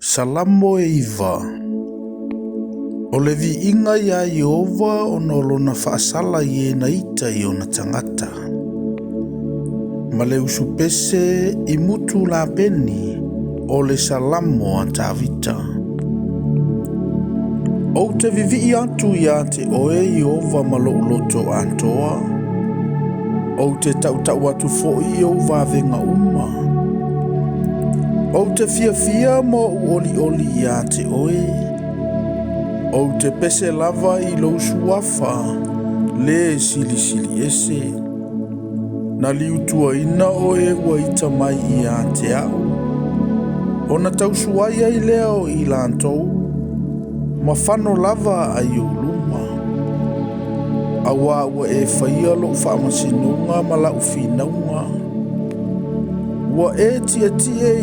Salamo e iwa. O le vi inga ia Yehova o no lona whaasala i e na ita i o na tangata. Ma le usu pese i mutu la peni o le salamo a tawita. O te vivi atu ia te oe Yehova ma lo uloto antoa. O te tau atu fo i o vavenga uma. O te fia mo oli ia te oe. O te pese lava i lo suafa le sili ese. Na liutua ina oe ua ita mai ia te au. O na tau suaia i leo i lantou. Ma whano lava ai o luma. Awa ua e whaia lo whaamasinunga ma lau whinaunga. Ua e tia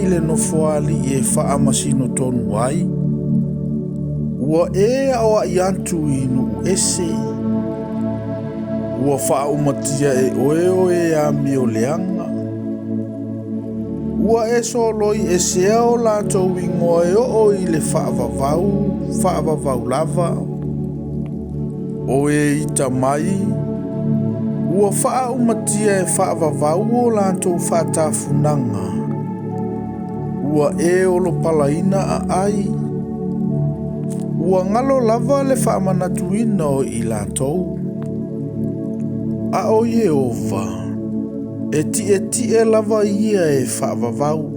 i le nofoali e whaamasino tonu ai. Ua e awa i antu i nu ese. Ua whaumatia e oe a mio leanga. Ua e soloi e sea o lātou ingoa e o i le whaavavau lava. O e ita mai. Ua whaumatia e whaavavau o lātou whaatafunanga. Ua e olo palaina a ai. Ua ngalo lava le whaamanatuina o i lātou. A o Yehova. E tie lava ia e whaavavau.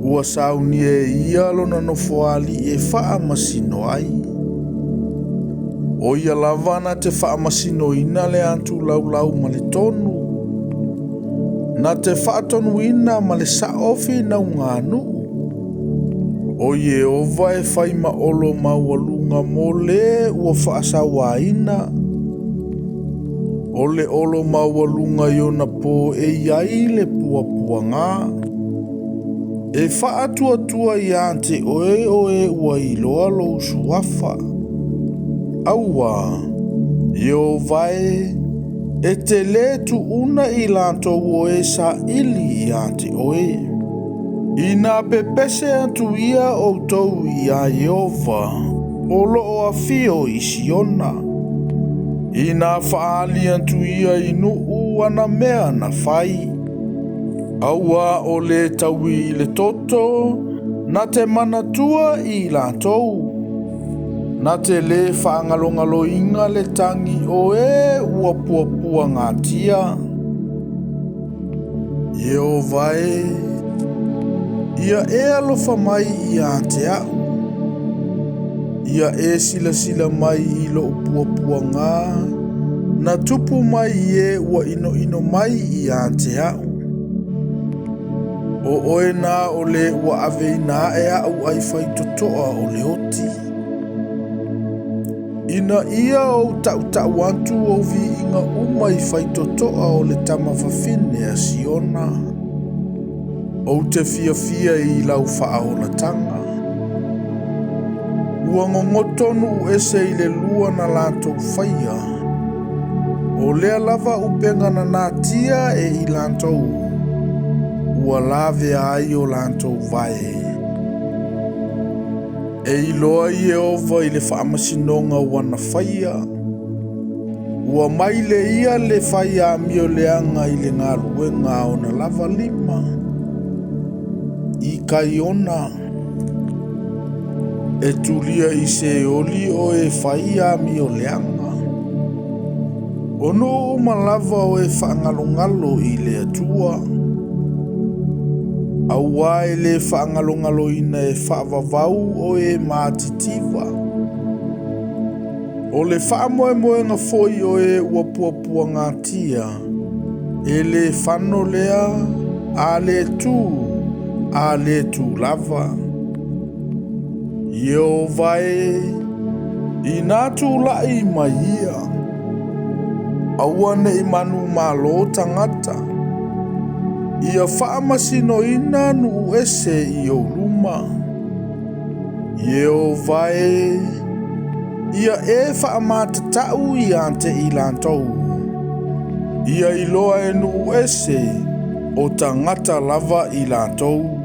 Ua sauni e ia lona nofoali e whaamasino ai. O ia lava na te whaamasino ina le antu laulau ma le tonu. Na te whaatonu ina ma le saofi na unganu. O Yehova e whaima olo maualunga mo le ua whaasawa ina. O le olo maualunga iona po e iai le puapuanga. E whaatua i ante oe ua iloa lo suafa. Aua, Yehova e te le tu una i lantou o e sa ili i ante oe. Ina pepese atu ia o tau ia Yehova, o loo a fio i Siona. Ina faali atu ia i nuu ana mea na fai. Aua o le taui le toto, na te manatua i lantou. Na te le whaangalongalo inga le tangi o e ua puapua ngatia. Yehova ia e alofa mai i a te au. Ia e sila mai i lo puapua ngā. Na tupu mai e ua ino mai i a te au. O oe nā o le ua aveina e au ai whai totoa o le oti. Ina ia o tau antu o vi inga umai whai totoa o le tamawhawhine a Siona. O te fia i lau whaaola tanga. Ua ngongotonu ese i le lua na lātou whaia. O lea lava upenga na nātia e i lātou. Ua lave ai o lātou vae. E iloa i Yehova i le whaamasinonga wana whaia. Ua mai le ia le whaia mio leanga i le ngā ruenga o na lava lima. I kaiona. E tulia i se oli o e whaia mio leanga. Ono o malava o e whaangalongalo i le atua. Aua e le whaangalongalo ina e whaavavau o e mātitiva. O le whaamoemoenga foi o e uapuapua ngātia. E le whano lea a le tu lava. Yehova i nā tū lai mai ia. Aua ne i manu malo tangata. Ia whaamasino ina nu ese i o luma. Yehova ia e whaamatatau i ante i lantou. Ia iloa e nu ese o tangata lava i lantou.